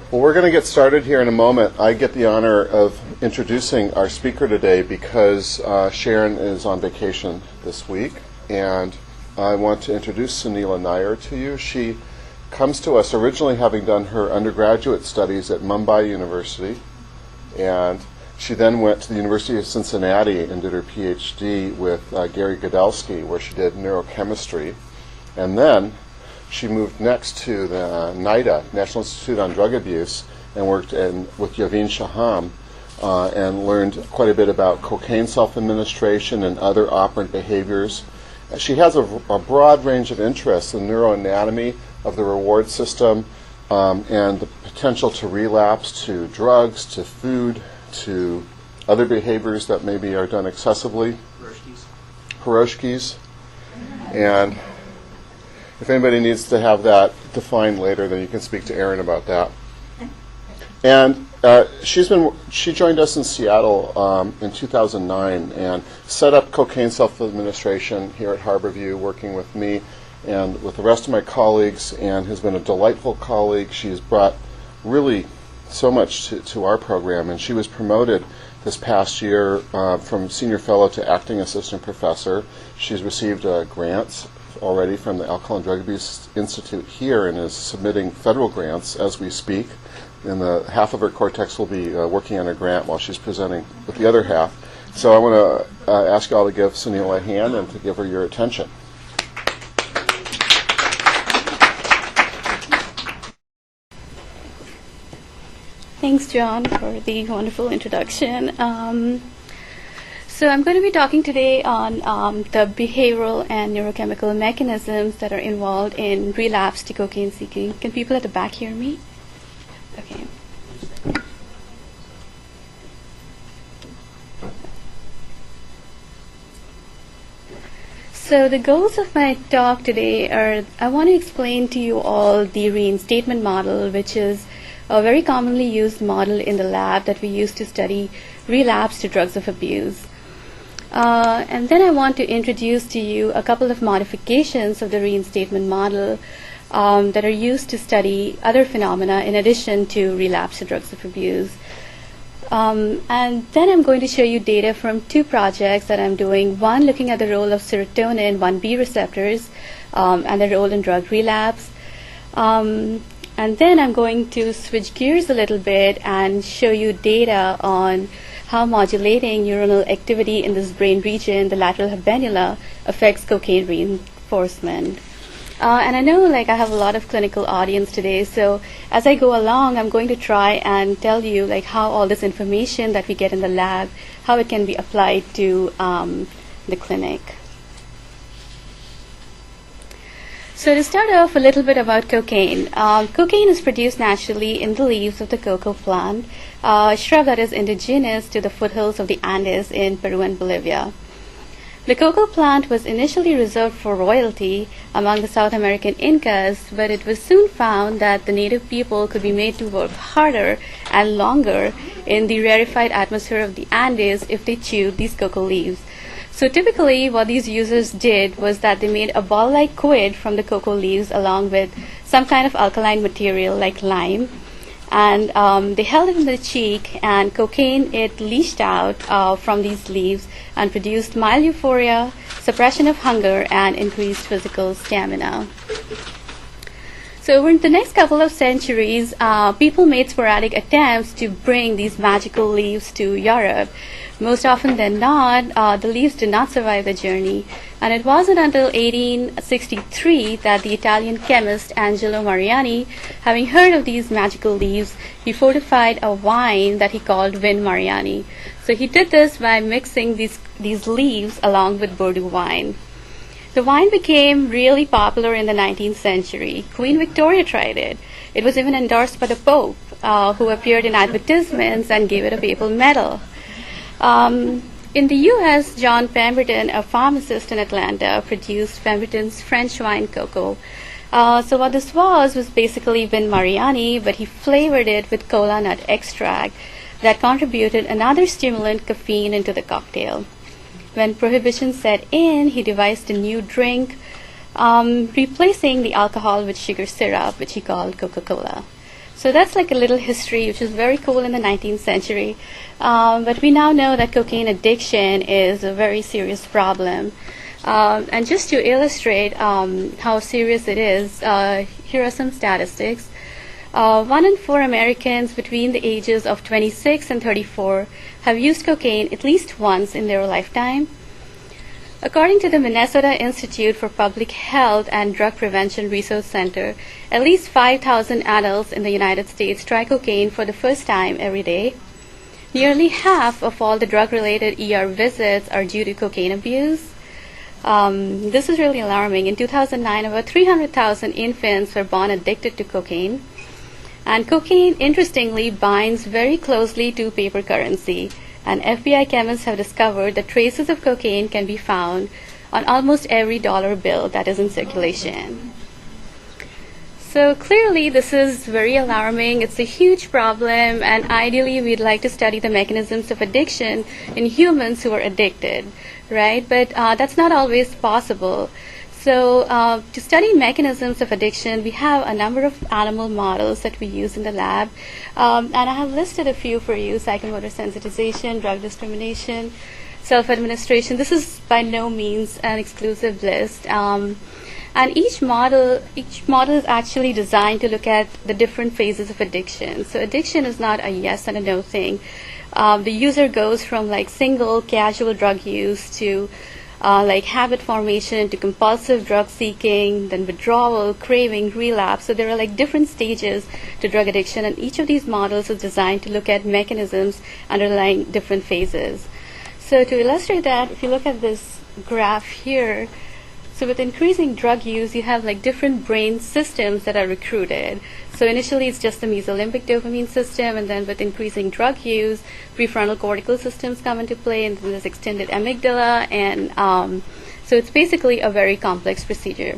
Well, we're going to get started here in a moment. I get the honor of introducing our speaker today because Sharon is on vacation this week, and I want to introduce Sunila Nair to you. She comes to us originally having done her undergraduate studies at Mumbai University, and she then went to the University of Cincinnati and did her PhD with Gary Godelsky, where she did neurochemistry, and then she moved next to the NIDA, National Institute on Drug Abuse, and worked with Yavin Shaham and learned quite a bit about cocaine self-administration and other operant behaviors. She has a broad range of interests in neuroanatomy of the reward system and the potential to relapse to drugs, to food, to other behaviors that maybe are done excessively. Hiroshikis. And if anybody needs to have that defined later, then you can speak to Erin about that. And she joined us in Seattle in 2009 and set up cocaine self-administration here at Harborview, working with me and with the rest of my colleagues, and has been a delightful colleague. She's brought really so much to our program, and she was promoted this past year from senior fellow to acting assistant professor. She's received grants already from the Alcohol and Drug Abuse Institute here and is submitting federal grants as we speak. And the half of her cortex will be working on a grant while she's presenting with the other half. So I want to ask you all to give Sunila a hand and to give her your attention. Thanks, John, for the wonderful introduction. So I'm going to be talking today on the behavioral and neurochemical mechanisms that are involved in relapse to cocaine seeking. Can people at the back hear me? Okay. So the goals of my talk today are, I want to explain to you all the reinstatement model, which is a very commonly used model in the lab that we use to study relapse to drugs of abuse. And then I want to introduce to you a couple of modifications of the reinstatement model that are used to study other phenomena in addition to relapse to drugs of abuse. And then I'm going to show you data from two projects that I'm doing, one looking at the role of serotonin 1B receptors and their role in drug relapse. And then I'm going to switch gears a little bit and show you data on how modulating neuronal activity in this brain region, the lateral habenula, affects cocaine reinforcement. And I know I have a lot of clinical audience today, so as I go along, I'm going to try and tell you how all this information that we get in the lab, how it can be applied to the clinic. So to start off, a little bit about cocaine. Cocaine is produced naturally in the leaves of the cocoa plant, a shrub that is indigenous to the foothills of the Andes in Peru and Bolivia. The cocoa plant was initially reserved for royalty among the South American Incas, but it was soon found that the native people could be made to work harder and longer in the rarefied atmosphere of the Andes if they chewed these cocoa leaves. So typically what these users did was that they made a ball-like quid from the cocoa leaves along with some kind of alkaline material like lime, and they held it in the cheek, and cocaine, it leached out from these leaves and produced mild euphoria, suppression of hunger, and increased physical stamina. So over the next couple of centuries, people made sporadic attempts to bring these magical leaves to Europe. Most often than not, the leaves did not survive the journey, and it wasn't until 1863 that the Italian chemist Angelo Mariani, having heard of these magical leaves, he fortified a wine that he called Vin Mariani. So he did this by mixing these leaves along with Bordeaux wine. The wine became really popular in the 19th century. Queen Victoria tried it. It was even endorsed by the Pope, who appeared in advertisements and gave it a papal medal. In the U.S., John Pemberton, a pharmacist in Atlanta, produced Pemberton's French wine cocoa. So what this was basically Vin Mariani, but he flavored it with cola nut extract that contributed another stimulant, caffeine, into the cocktail. When Prohibition set in, he devised a new drink, replacing the alcohol with sugar syrup, which he called Coca-Cola. So that's like a little history, which is very cool in the 19th century. But we now know that cocaine addiction is a very serious problem. And just to illustrate how serious it is, here are some statistics. 1 in 4 Americans between the ages of 26 and 34 have used cocaine at least once in their lifetime. According to the Minnesota Institute for Public Health and Drug Prevention Research Center, at least 5,000 adults in the United States try cocaine for the first time every day. Nearly half of all the drug-related ER visits are due to cocaine abuse. This is really alarming. In 2009, about 300,000 infants were born addicted to cocaine. And cocaine, interestingly, binds very closely to paper currency. And FBI chemists have discovered that traces of cocaine can be found on almost every dollar bill that is in circulation. So clearly this is very alarming. It's a huge problem, and ideally we'd like to study the mechanisms of addiction in humans who are addicted, right? But that's not always possible. So to study mechanisms of addiction, we have a number of animal models that we use in the lab. And I have listed a few for you: psychomotor sensitization, drug discrimination, self-administration. This is by no means an exclusive list. And each model is actually designed to look at the different phases of addiction. So addiction is not a yes and a no thing. The user goes from like single casual drug use to like habit formation to compulsive drug seeking, then withdrawal, craving, relapse. So there are like different stages to drug addiction, and each of these models is designed to look at mechanisms underlying different phases. So to illustrate that, if you look at this graph here, so with increasing drug use, you have like different brain systems that are recruited. So initially it's just the mesolimbic dopamine system, and then with increasing drug use, prefrontal cortical systems come into play, and then there's extended amygdala, and so it's basically a very complex procedure.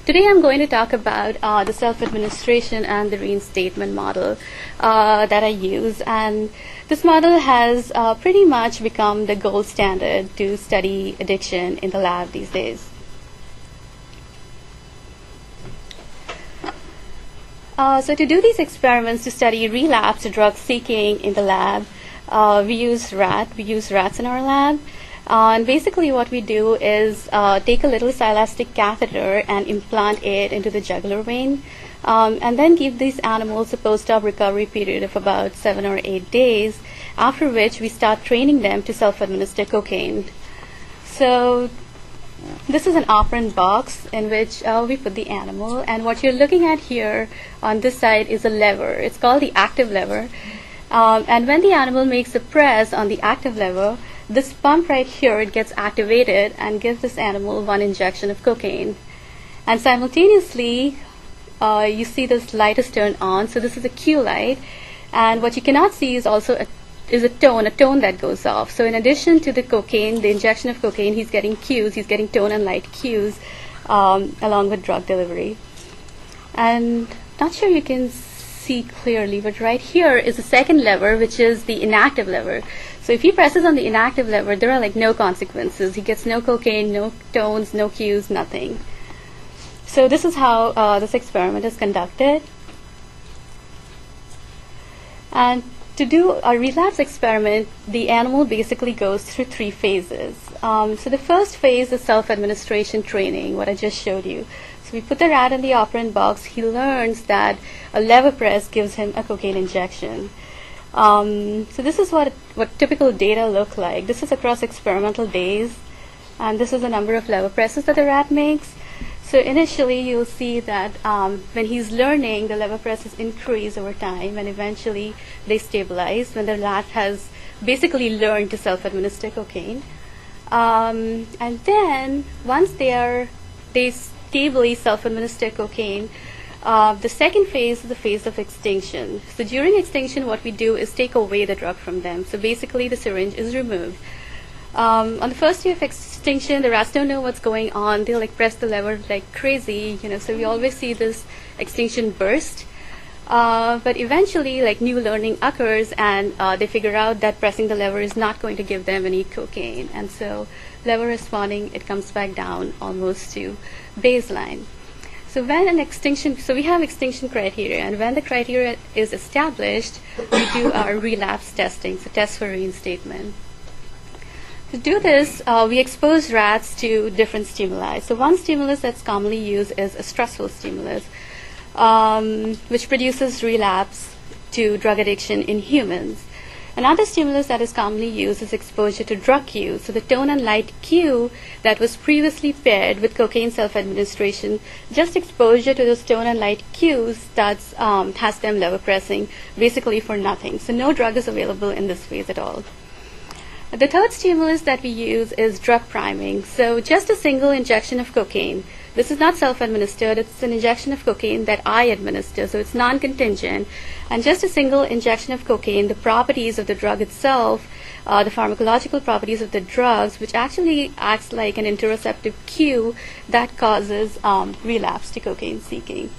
Today I'm going to talk about the self-administration and the reinstatement model that I use, and this model has pretty much become the gold standard to study addiction in the lab these days. So to do these experiments to study relapse drug seeking in the lab, we use rats in our lab. And basically what we do is take a little silastic catheter and implant it into the jugular vein, and then give these animals a post-op recovery period of about 7 or 8 days, after which we start training them to self-administer cocaine. So this is an operant box in which we put the animal, and what you're looking at here on this side is a lever. It's called the active lever. And when the animal makes a press on the active lever, this pump right here, it gets activated and gives this animal 1 injection of cocaine. And simultaneously, you see this light is turned on. So this is a cue light. And what you cannot see is also a tone that goes off. So in addition to the cocaine, the injection of cocaine, he's getting cues, he's getting tone and light cues along with drug delivery. And not sure you can see clearly, but right here is the second lever, which is the inactive lever. So if he presses on the inactive lever, there are like no consequences. He gets no cocaine, no tones, no cues, nothing. So this is how this experiment is conducted. And to do a relapse experiment, the animal basically goes through 3 phases. So the first phase is self-administration training, what I just showed you. So we put the rat in the operant box. He learns that a lever press gives him a cocaine injection. So this is what typical data look like. This is across experimental days, and this is the number of lever presses that the rat makes. So initially you'll see that when he's learning, the lever presses increase over time, and eventually they stabilize when the rat has basically learned to self-administer cocaine. And then once they stably self-administer cocaine, the second phase is the phase of extinction. So during extinction, what we do is take away the drug from them. So basically the syringe is removed. On the first day of extinction, the rats don't know what's going on. They'll like press the lever like crazy, so we always see this extinction burst. But eventually, like, new learning occurs, and they figure out that pressing the lever is not going to give them any cocaine. And so lever responding, it comes back down almost to baseline. So we have extinction criteria, and when the criteria is established, we do our relapse testing, so test for reinstatement. To do this, we expose rats to different stimuli. So one stimulus that's commonly used is a stressful stimulus, which produces relapse to drug addiction in humans. Another stimulus that is commonly used is exposure to drug cues. So the tone and light cue that was previously paired with cocaine self-administration, just exposure to those tone and light cues has them lever pressing basically for nothing. So no drug is available in this phase at all. The third stimulus that we use is drug priming. So just a single injection of cocaine. This is not self-administered. It's an injection of cocaine that I administer, so it's non-contingent. And just a single injection of cocaine, the properties of the drug itself, the pharmacological properties of the drugs, which actually acts like an interoceptive cue that causes relapse to cocaine seeking.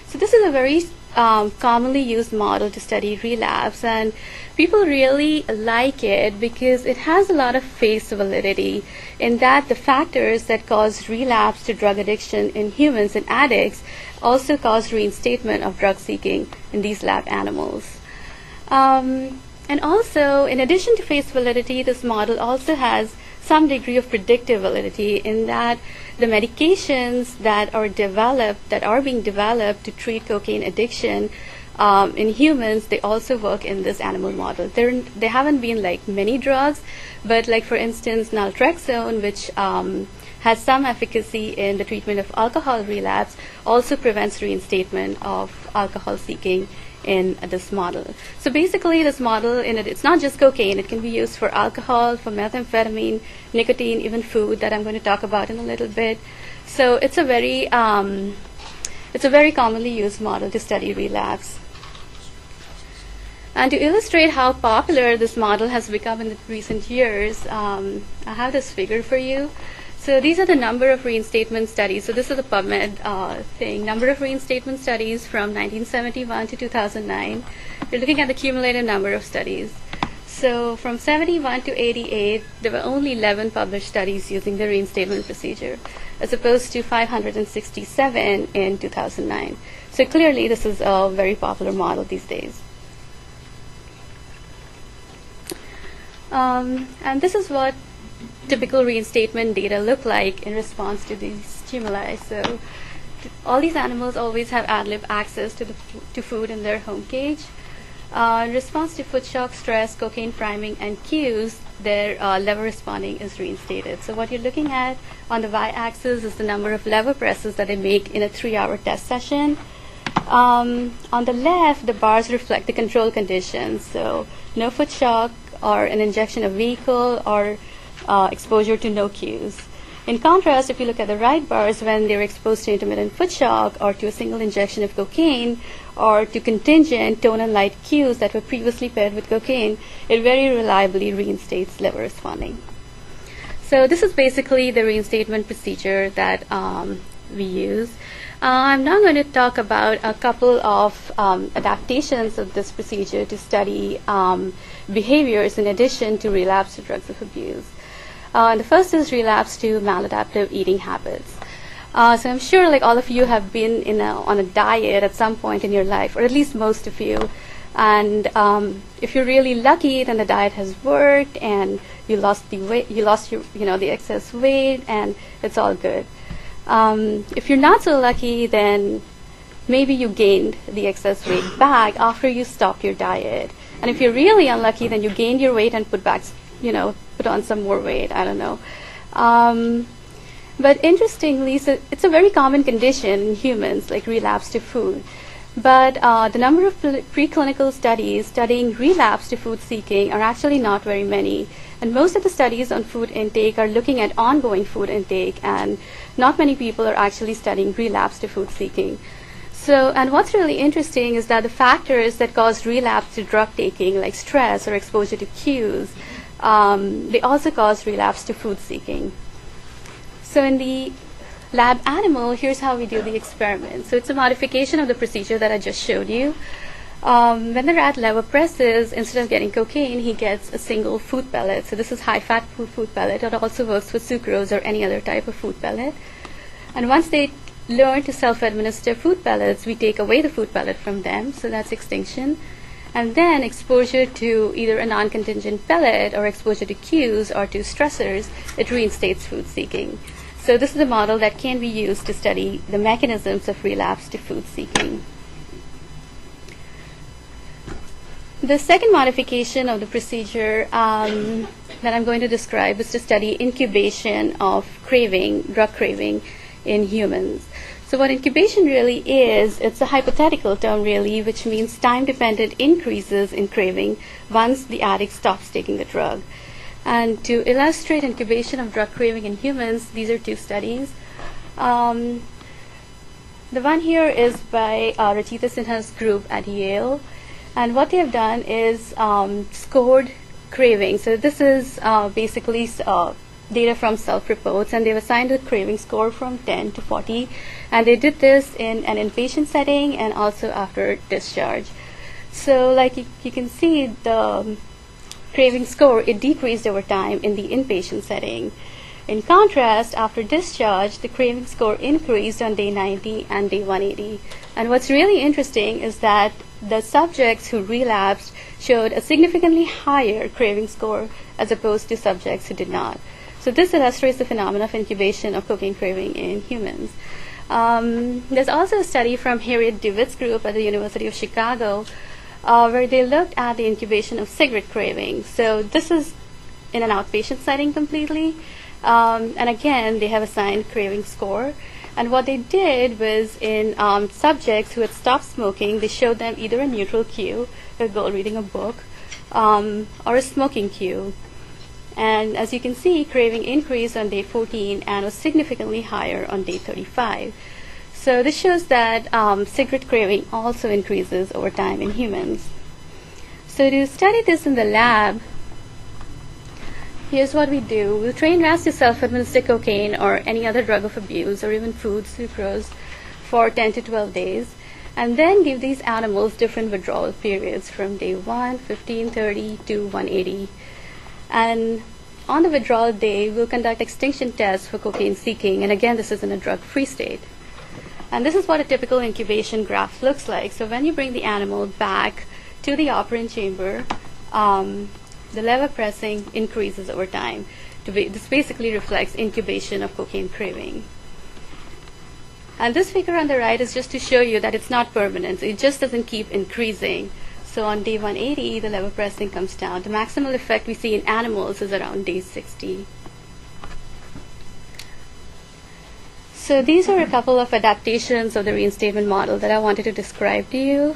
So this is a very commonly used model to study relapse, and people really like it because it has a lot of face validity in that the factors that cause relapse to drug addiction in humans and addicts also cause reinstatement of drug seeking in these lab animals. And also, in addition to face validity, this model also has some degree of predictive validity in that the medications that are being developed to treat cocaine addiction in humans, they also work in this animal model. There haven't been like many drugs, but like for instance, naltrexone, which has some efficacy in the treatment of alcohol relapse, also prevents reinstatement of alcohol seeking in this model. So basically this model, it's not just cocaine, it can be used for alcohol, for methamphetamine, nicotine, even food that I'm going to talk about in a little bit. So it's a very commonly used model to study relapse. And to illustrate how popular this model has become in the recent years, I have this figure for you. So these are the number of reinstatement studies. So this is a PubMed thing. Number of reinstatement studies from 1971 to 2009. You're looking at the cumulative number of studies. So from 71 to 88, there were only 11 published studies using the reinstatement procedure, as opposed to 567 in 2009. So clearly, this is a very popular model these days. And this is what typical reinstatement data look like in response to these stimuli. So all these animals always have ad lib access to food in their home cage. In response to food shock, stress, cocaine priming, and cues, their lever responding is reinstated. So what you're looking at on the y-axis is the number of lever presses that they make in a 3-hour test session. On the left, the bars reflect the control conditions. So no foot shock or an injection of vehicle or exposure to no cues. In contrast, if you look at the right bars, when they're exposed to intermittent foot shock or to a single injection of cocaine or to contingent tone and light cues that were previously paired with cocaine, it very reliably reinstates lever responding. So this is basically the reinstatement procedure that we use. I'm now going to talk about a couple of adaptations of this procedure to study behaviors in addition to relapse to drugs of abuse. The first is relapse to maladaptive eating habits. So I'm sure like all of you have been on a diet at some point in your life, or at least most of you. And if you're really lucky, then the diet has worked and you lost the weight, the excess weight, and it's all good. If you're not so lucky, then maybe you gained the excess weight back after you stopped your diet. And if you're really unlucky, then you gained your weight and put on some more weight. I don't know. But interestingly, so it's a very common condition in humans, like relapse to food. But the number of preclinical studies studying relapse to food seeking are actually not very many. And most of the studies on food intake are looking at ongoing food intake, and not many people are actually studying relapse to food seeking. So, and what's really interesting is that the factors that cause relapse to drug taking, like stress or exposure to cues, they also cause relapse to food seeking. So in the lab animal, here's how we do the experiment. So it's a modification of the procedure that I just showed you. When the rat lever presses, instead of getting cocaine, he gets a single food pellet. So this is high-fat food pellet. It also works with sucrose or any other type of food pellet. And once they learn to self-administer food pellets, we take away the food pellet from them, so that's extinction. And then exposure to either a non-contingent pellet or exposure to cues or to stressors, it reinstates food seeking. So this is a model that can be used to study the mechanisms of relapse to food seeking. The second modification of the procedure that I'm going to describe is to study incubation of craving, drug craving in humans. So what incubation really is, it's a hypothetical term really, which means time-dependent increases in craving once the addict stops taking the drug. And to illustrate incubation of drug craving in humans, these are two studies. The one here is by Rachita Sinha's group at Yale. And what they have done is scored craving. So this is basically data from self-reports, and they've assigned a craving score from 10 to 40. And they did this in an inpatient setting and also after discharge. So like you can see, the craving score, it decreased over time in the inpatient setting. In contrast, after discharge, the craving score increased on day 90 and day 180. And what's really interesting is that the subjects who relapsed showed a significantly higher craving score as opposed to subjects who did not. So this illustrates the phenomenon of incubation of cocaine craving in humans. There's also a study from Harriet DeWitt's group at the University of Chicago where they looked at the incubation of cigarette craving. So this is in an outpatient setting completely. And again, they have assigned craving score. And what they did was in subjects who had stopped smoking, they showed them either a neutral cue, a goal reading a book, or a smoking cue. And as you can see, craving increased on day 14 and was significantly higher on day 35. So this shows that cigarette craving also increases over time in humans. So to study this in the lab, here's what we do. We'll train rats to self-administer cocaine or any other drug of abuse or even food, sucrose, for 10 to 12 days, and then give these animals different withdrawal periods from day 1, 15, 30 to 180. And on the withdrawal day, we'll conduct extinction tests for cocaine seeking, and again, this is in a drug-free state. And this is what a typical incubation graph looks like. So when you bring the animal back to the operant chamber, the lever pressing increases over time. This basically reflects incubation of cocaine craving. And this figure on the right is just to show you that it's not permanent. It just doesn't keep increasing. So on day 180, the lever pressing comes down. The maximal effect we see in animals is around day 60. So these are a couple of adaptations of the reinstatement model that I wanted to describe to you.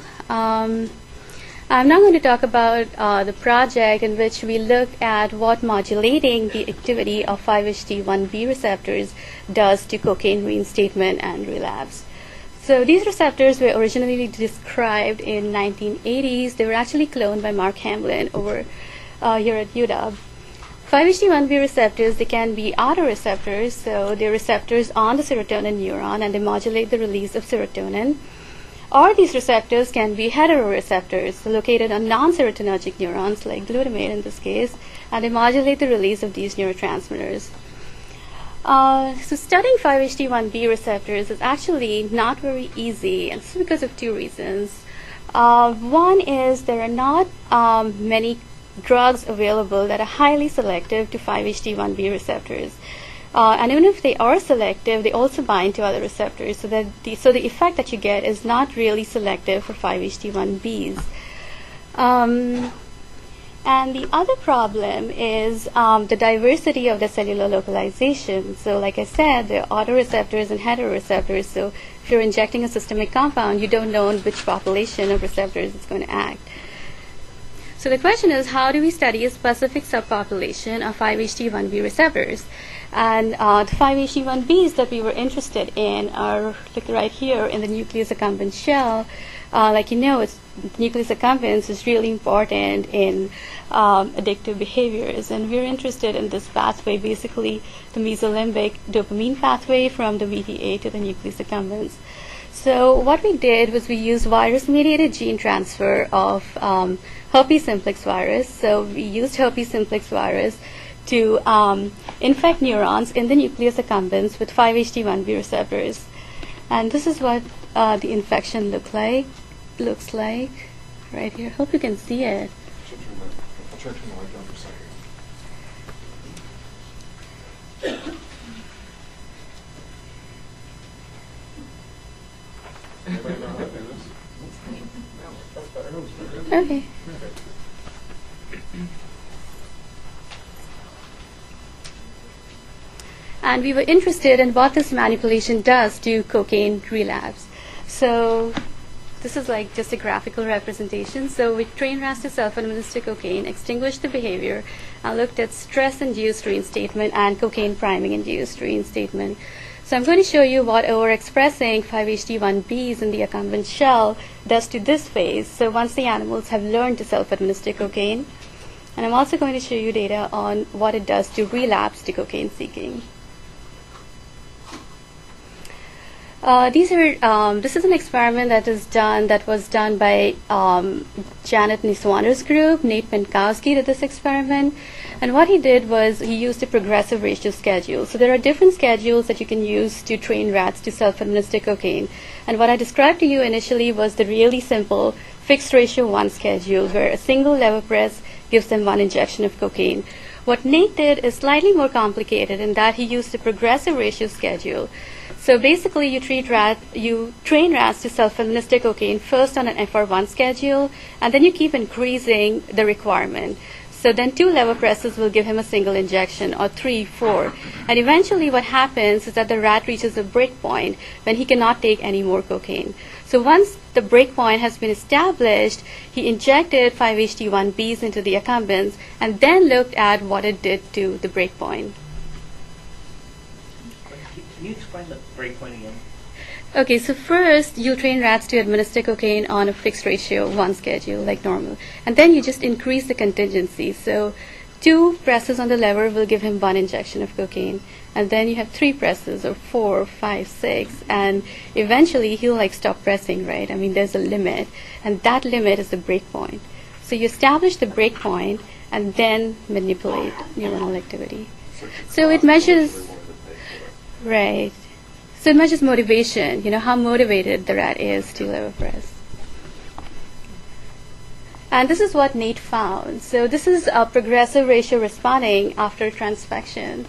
I'm now going to talk about the project in which we look at what modulating the activity of 5-HT1B receptors does to cocaine reinstatement and relapse. So these receptors were originally described in 1980s. They were actually cloned by Mark Hamlin over here at UW. 5-HT1B receptors, they can be autoreceptors, so they're receptors on the serotonin neuron and they modulate the release of serotonin. Or these receptors can be heteroreceptors located on non-serotonergic neurons, like glutamate in this case, and they modulate the release of these neurotransmitters. So studying 5-HT1B receptors is actually not very easy, and this is because of two reasons. One is there are not many drugs available that are highly selective to 5-HT1B receptors. And even if they are selective, they also bind to other receptors, so that the effect that you get is not really selective for 5-HT1Bs. And the other problem is the diversity of the cellular localization. So like I said, there are autoreceptors and heteroreceptors, so if you're injecting a systemic compound, you don't know in which population of receptors it's going to act. So the question is, how do we study a specific subpopulation of 5-HT1B receptors? And the 5-HT1Bs that we were interested in are like right here in the nucleus accumbens shell. Like you know, nucleus accumbens is really important in addictive behaviors, and we're interested in this pathway, basically the mesolimbic dopamine pathway from the VTA to the nucleus accumbens. So what we did was we used virus-mediated gene transfer of herpes simplex virus. So we used herpes simplex virus to infect neurons in the nucleus accumbens with 5-HT1B receptors. And this is what the infection looks like right here. Hope you can see it. I'll try to turn the light down for a second. Anybody know how to do this? That's better. Okay. And we were interested in what this manipulation does to cocaine relapse. So this is like just a graphical representation. So we trained rats to self-administer cocaine, extinguished the behavior, and looked at stress-induced reinstatement and cocaine priming-induced reinstatement. So I'm going to show you what overexpressing 5-HT1Bs in the accumbens shell does to this phase. So once the animals have learned to self-administer cocaine, and I'm also going to show you data on what it does to relapse to cocaine seeking. This is an experiment that was done by Janet Niswander's group. Nate Minkowski did this experiment. And what he did was he used a progressive ratio schedule. So there are different schedules that you can use to train rats to self-administer cocaine. And what I described to you initially was the really simple fixed ratio 1 schedule where a single lever press gives them 1 injection of cocaine. What Nate did is slightly more complicated in that he used a progressive ratio schedule. So basically, you train rats to self-administer cocaine first on an FR1 schedule, and then you keep increasing the requirement. So then 2 lever presses will give him a single injection, or 3, 4. And eventually what happens is that the rat reaches a break point when he cannot take any more cocaine. So once the break point has been established, he injected 5-HT1Bs into the accumbens and then looked at what it did to the break point. Can you explain the breakpoint again? Okay, so first you'll train rats to administer cocaine on a fixed ratio 1 schedule, like normal. And then you just increase the contingency. So 2 presses on the lever will give him 1 injection of cocaine. And then you have 3 presses, or 4, 5, 6. And eventually he'll stop pressing, right? I mean, there's a limit. And that limit is the break point. So you establish the break point and then manipulate neuronal activity. So it measures... Right. So it measures motivation, how motivated the rat is to lever press. And this is what Nate found. So this is a progressive ratio responding after transfection.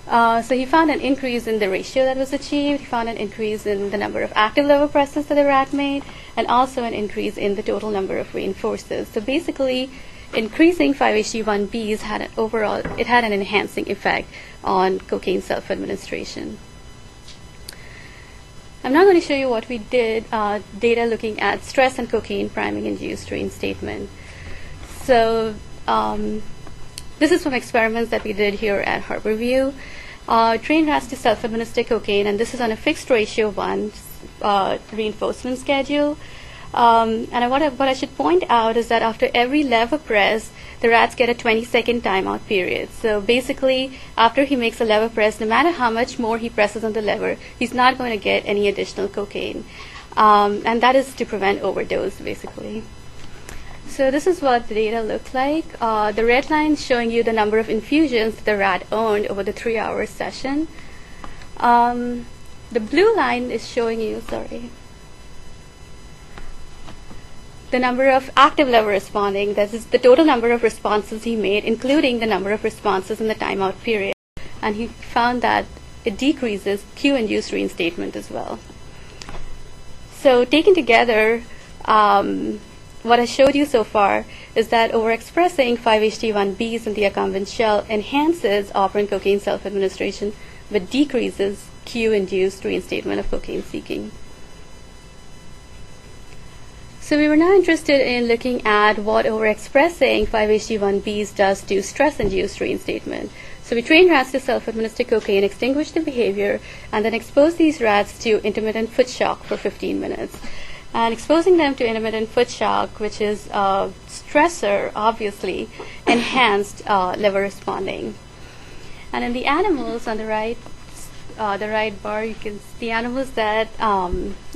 So he found an increase in the ratio that was achieved. He found an increase in the number of active lever presses that the rat made, and also an increase in the total number of reinforces. So basically, increasing 5-HT1Bs had an enhancing effect on cocaine self-administration. I'm now going to show you what we did, data looking at stress and cocaine priming-induced reinstatement. So this is from experiments that we did here at Harborview. Trained rats to self-administer cocaine, and this is on a fixed ratio 1 reinforcement schedule. And what I should point out is that after every lever press, the rats get a 20-second timeout period. So basically, after he makes a lever press, no matter how much more he presses on the lever, he's not going to get any additional cocaine. And that is to prevent overdose, basically. So this is what the data looked like. The red line is showing you the number of infusions the rat earned over the 3-hour session. The blue line is showing you, the number of active lever responding. That is the total number of responses he made, including the number of responses in the timeout period. And he found that it decreases cue-induced reinstatement as well. So taken together, what I showed you so far is that overexpressing 5-HT1Bs in the accumbens shell enhances operant cocaine self-administration, but decreases cue-induced reinstatement of cocaine seeking. So we were now interested in looking at what overexpressing 5-HT1Bs does to stress-induced reinstatement. So we trained rats to self-administer cocaine, extinguish the behavior, and then expose these rats to intermittent foot shock for 15 minutes. And exposing them to intermittent foot shock, which is a stressor, obviously, enhanced lever responding. And in the animals on the right bar, you can see the animals that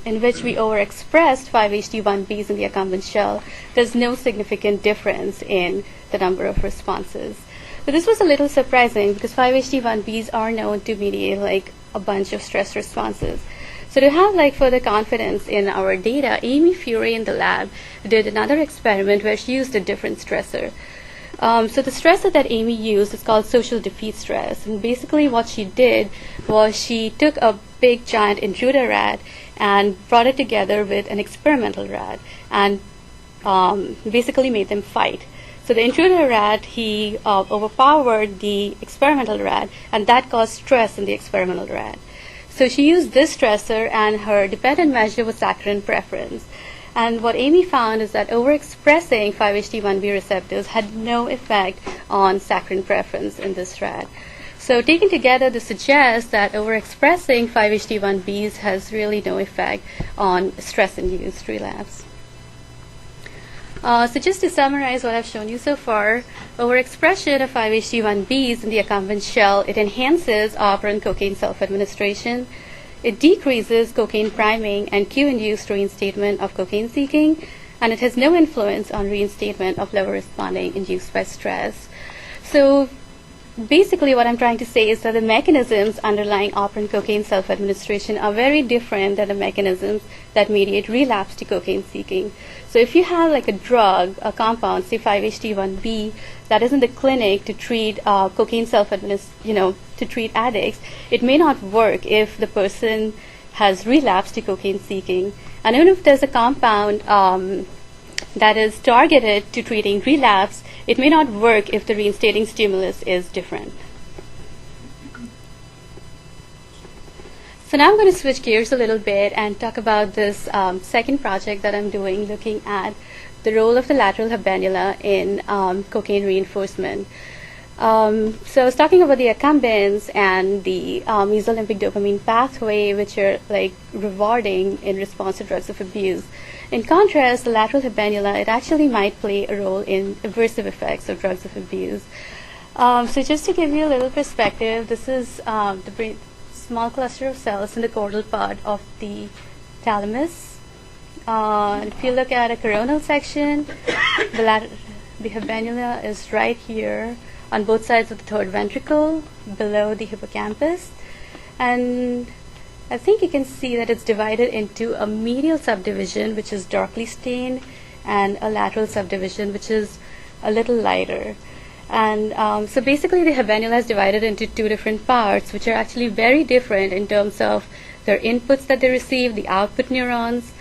in which we overexpressed 5-HT1Bs in the accumbens shell. There's no significant difference in the number of responses. But this was a little surprising because 5-HT1Bs are known to mediate a bunch of stress responses. So to have like further confidence in our data, Amy Fury in the lab did another experiment where she used a different stressor. So the stressor that Amy used is called social defeat stress. And basically what she did was she took a big giant intruder rat and brought it together with an experimental rat and basically made them fight. So the intruder rat, he overpowered the experimental rat, and that caused stress in the experimental rat. So she used this stressor, and her dependent measure was saccharin preference. And what Amy found is that overexpressing 5-HT1B receptors had no effect on saccharin preference in this rat. So taken together, this suggests that overexpressing 5-HT1Bs has really no effect on stress-induced relapse. So just to summarize what I've shown you so far, overexpression of 5-HT1Bs in the accumbens shell, it enhances operant cocaine self-administration. It decreases cocaine priming and cue-induced reinstatement of cocaine seeking, and it has no influence on reinstatement of liver responding induced by stress. So basically what I'm trying to say is that the mechanisms underlying operant cocaine self-administration are very different than the mechanisms that mediate relapse to cocaine seeking. So if you have like a drug, a compound, say 5-HT1B, that is in the clinic to treat cocaine to treat addicts, it may not work if the person has relapsed to cocaine seeking. And even if there's a compound that is targeted to treating relapse, it may not work if the reinstating stimulus is different. So now I'm going to switch gears a little bit and talk about this second project that I'm doing, looking at the role of the lateral habenula in cocaine reinforcement. So I was talking about the accumbens and the mesolimbic dopamine pathway, which are like rewarding in response to drugs of abuse. In contrast, the lateral habenula, it actually might play a role in aversive effects of drugs of abuse. So just to give you a little perspective, this is the small cluster of cells in the caudal part of the thalamus. If you look at a coronal section, the habenula is right here on both sides of the third ventricle, below the hippocampus. And I think you can see that it's divided into a medial subdivision, which is darkly stained, and a lateral subdivision, which is a little lighter. And so basically the habenula is divided into two different parts, which are actually very different in terms of their inputs that they receive, the output neurons,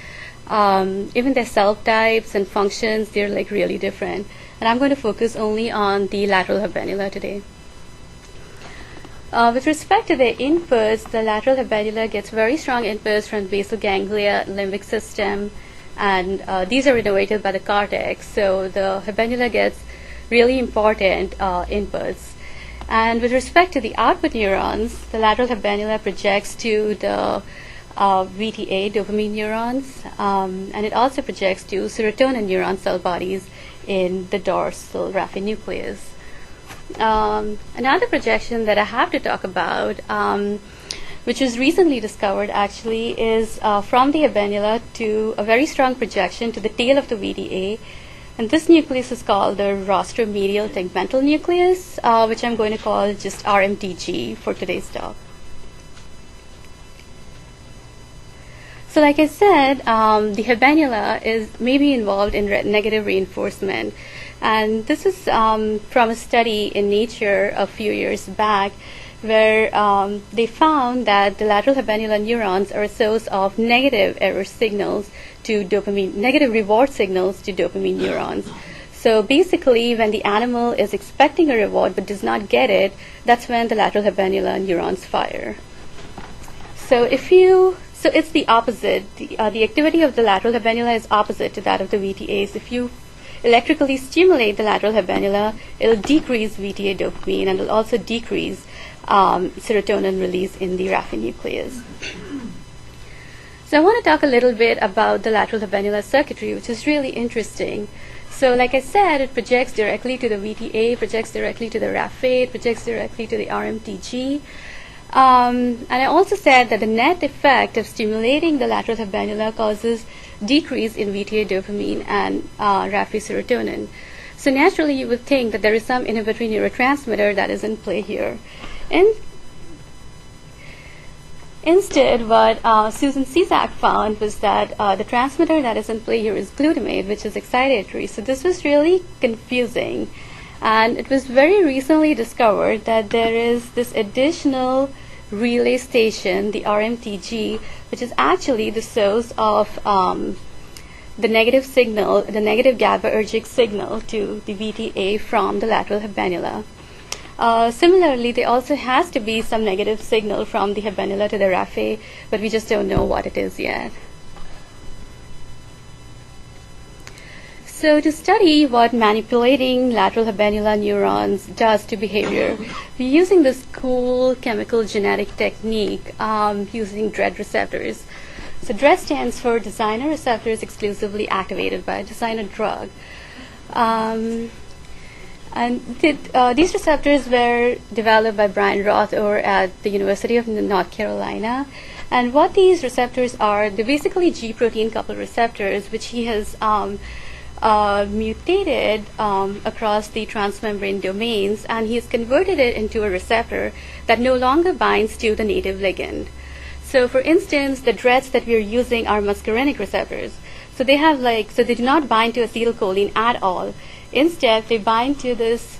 even their cell types and functions, they're like really different. And I'm going to focus only on the lateral habenula today. With respect to their inputs, the lateral habenula gets very strong inputs from basal ganglia, limbic system, and these are innervated by the cortex. So the habenula gets really important inputs. And with respect to the output neurons, the lateral habenula projects to the VTA, dopamine neurons, and it also projects to serotonin neuron cell bodies in the dorsal raphe nucleus. Another projection that I have to talk about, which was recently discovered actually, is from the habenula to a very strong projection to the tail of the VTA. And this nucleus is called the rostro-medial tegmental nucleus, which I'm going to call just RMTG for today's talk. So like I said, the habenula may be involved in negative reinforcement. And this is from a study in Nature a few years back, where they found that the lateral habenula neurons are a source of negative error signals to dopamine, negative reward signals to dopamine neurons. So basically, when the animal is expecting a reward but does not get it, that's when the lateral habenula neurons fire. So it's the opposite. The activity of the lateral habenula is opposite to that of the VTAs. If you electrically stimulate the lateral habenula, it'll decrease VTA dopamine, and it'll also decrease serotonin release in the raphe nucleus. So I want to talk a little bit about the lateral habenula circuitry, which is really interesting. So like I said, it projects directly to the VTA, projects directly to the raphe, projects directly to the RMTG. And I also said that the net effect of stimulating the lateral habenula causes decrease in VTA dopamine and raphe serotonin. So naturally, you would think that there is some inhibitory neurotransmitter that is in play here. And Instead, what Susan Cizak found was that the transmitter that is in play here is glutamate, which is excitatory. So this was really confusing. And it was very recently discovered that there is this additional relay station, the RMTG, which is actually the source of the negative signal, the negative GABAergic signal to the VTA from the lateral habenula. Similarly, there also has to be some negative signal from the habenula to the raphe, but we just don't know what it is yet. So to study what manipulating lateral habenula neurons does to behavior, we're using this cool chemical genetic technique using DREADD receptors. So DREADD stands for designer receptors exclusively activated by a designer drug. These receptors were developed by Brian Roth over at the University of North Carolina. And what these receptors are, they're basically G protein coupled receptors, which he has mutated across the transmembrane domains, and he's converted it into a receptor that no longer binds to the native ligand. So for instance, the DREADDs that we're using are muscarinic receptors. So they have so they do not bind to acetylcholine at all. Instead, they bind to this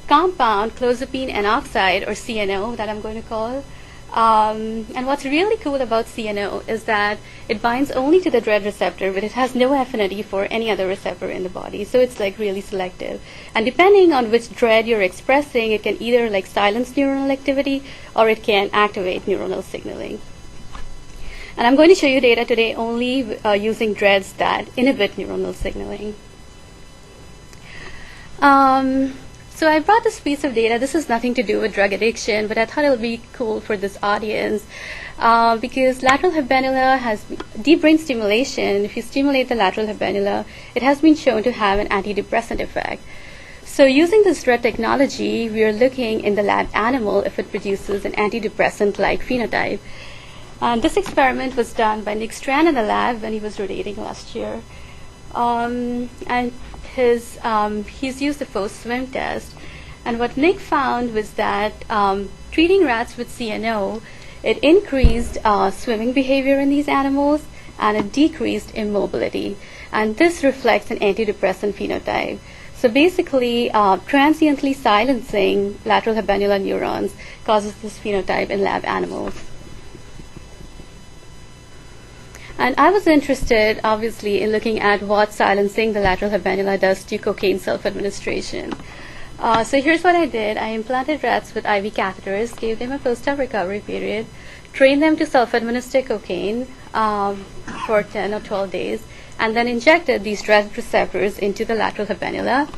compound, clozapine N-oxide, or CNO, that I'm going to call. And what's really cool about CNO is that it binds only to the DREADD receptor, but it has no affinity for any other receptor in the body. So it's really selective. And depending on which DREADD you're expressing, it can either silence neuronal activity or it can activate neuronal signaling. And I'm going to show you data today only using DREADDs that inhibit neuronal signaling. So I brought this piece of data. This has nothing to do with drug addiction, but I thought it would be cool for this audience because lateral habenula has deep brain stimulation. If you stimulate the lateral habenula, it has been shown to have an antidepressant effect. So using this DREADD technology, we are looking in the lab animal if it produces an antidepressant-like phenotype. This experiment was done by Nick Strand in the lab when he was rotating last year. And he's used the forced swim test. And what Nick found was that treating rats with CNO, it increased swimming behavior in these animals and it decreased immobility. And this reflects an antidepressant phenotype. So basically, transiently silencing lateral habenula neurons causes this phenotype in lab animals. And I was interested, obviously, in looking at what silencing the lateral habenula does to cocaine self-administration. So here's what I did. I implanted rats with IV catheters, gave them a post-op recovery period, trained them to self-administer cocaine for 10 or 12 days, and then injected these DREADD receptors into the lateral habenula.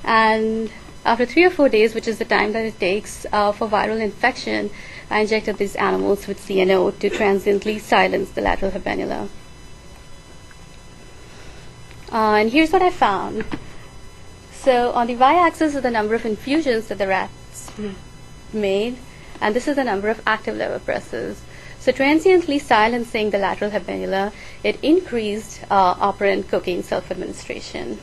And after 3 or 4 days, which is the time that it takes for viral infection, I injected these animals with CNO to transiently silence the lateral habenula. And here's what I found. So on the y-axis is the number of infusions that the rats made, and this is the number of active levopressors. So transiently silencing the lateral habenula, it increased operant cocaine self-administration.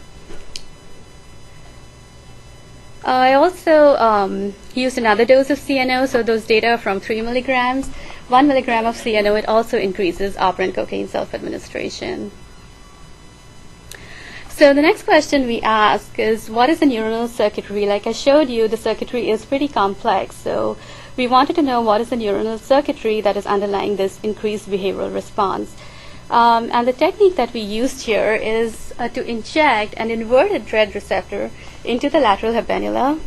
I also used another dose of CNO, so those data are from 3 milligrams. 1 milligram of CNO, it also increases operant cocaine self-administration. So the next question we ask is, what is the neuronal circuitry? Like I showed you, the circuitry is pretty complex. So we wanted to know what is the neuronal circuitry that is underlying this increased behavioral response. And the technique that we used here is to inject an inverted DREADD receptor into the lateral habenula.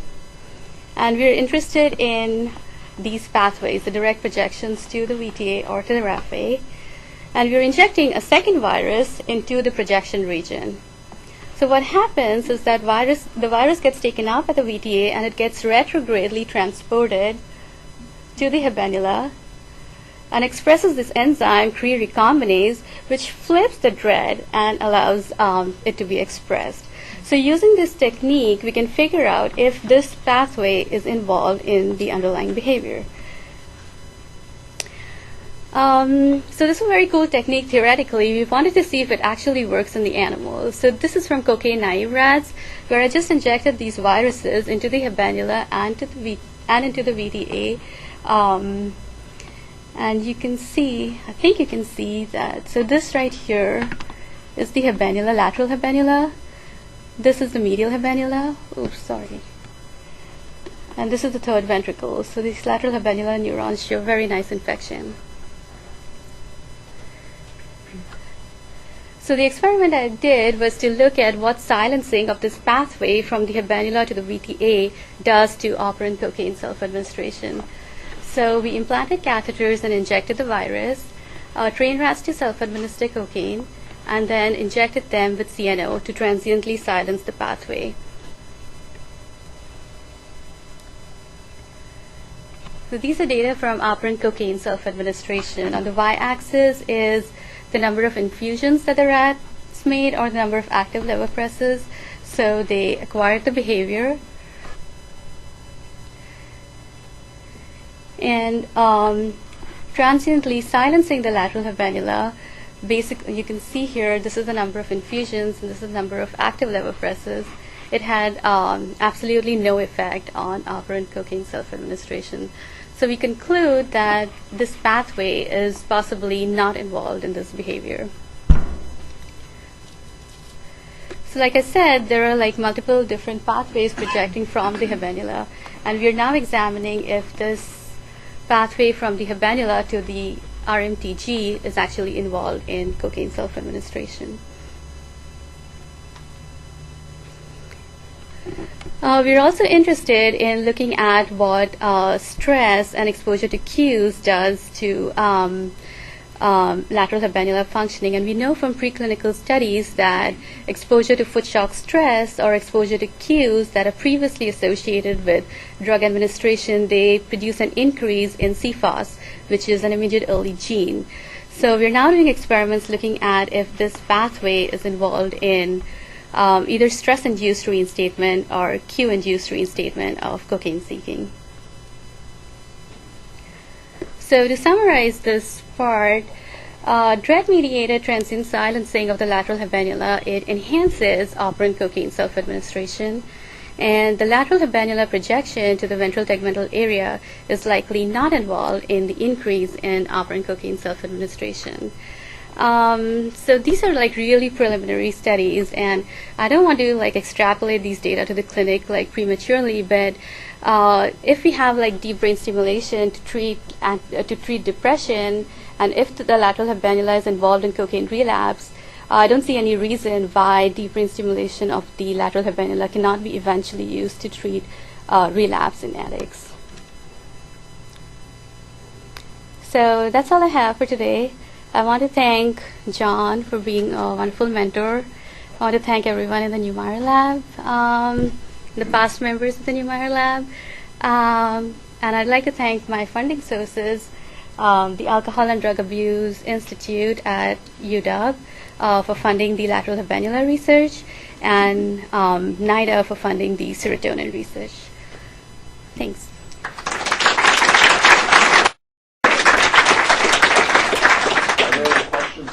And we're interested in these pathways, the direct projections to the VTA or to the raphe. And we're injecting a second virus into the projection region. So what happens is that the virus gets taken up at the VTA and it gets retrogradely transported to the habenula and expresses this enzyme, recombinase, which flips the DREADD and allows it to be expressed. So using this technique, we can figure out if this pathway is involved in the underlying behavior. So this is a very cool technique theoretically. We wanted to see if it actually works in the animals. So this is from cocaine-naive rats, where I just injected these viruses into the habenula and into the VTA. And you can see, I think you can see that. So this right here is the habenula, lateral habenula. This is the medial habenula. Oops, sorry. And this is the third ventricle. So these lateral habenula neurons show very nice infection. So the experiment I did was to look at what silencing of this pathway from the habenula to the VTA does to operant cocaine self-administration. So we implanted catheters and injected the virus, trained rats to self-administer cocaine, and then injected them with CNO to transiently silence the pathway. So these are data from operant cocaine self-administration. On the y-axis is the number of infusions that the rats made, or the number of active lever presses. So they acquired the behavior. And transiently silencing the lateral habenula, basically you can see here, this is the number of infusions and this is the number of active lever presses. It had absolutely no effect on operant cocaine self-administration. So we conclude that this pathway is possibly not involved in this behavior. So like I said, there are like multiple different pathways projecting from the habenula, and we are now examining if this pathway from the habenula to the RMTG is actually involved in cocaine self-administration. We're also interested in looking at what stress and exposure to cues does to lateral habenula functioning. And we know from preclinical studies that exposure to foot shock stress or exposure to cues that are previously associated with drug administration, they produce an increase in CFOS, which is an immediate early gene. So we're now doing experiments looking at if this pathway is involved in either stress-induced reinstatement or cue-induced reinstatement of cocaine seeking. So to summarize this part, DREADD-mediated transient silencing of the lateral habenula, it enhances operant cocaine self-administration, and the lateral habenula projection to the ventral tegmental area is likely not involved in the increase in operant cocaine self-administration. So these are like really preliminary studies, and I don't want to like extrapolate these data to the clinic like prematurely, but if we have like deep brain stimulation to treat depression, and if the lateral habenula is involved in cocaine relapse, I don't see any reason why deep brain stimulation of the lateral habenula cannot be eventually used to treat relapse in addicts. So that's all I have for today. I want to thank John for being a wonderful mentor. I want to thank everyone in the Neumeier Lab, the past members of the Neumeier Lab, and I'd like to thank my funding sources, the Alcohol and Drug Abuse Institute at UW for funding the lateral habenula research, and NIDA for funding the serotonin research. Thanks.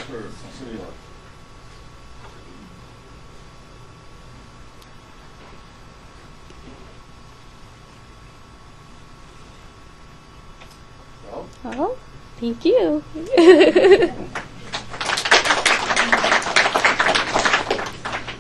For Sunila. Oh, thank you.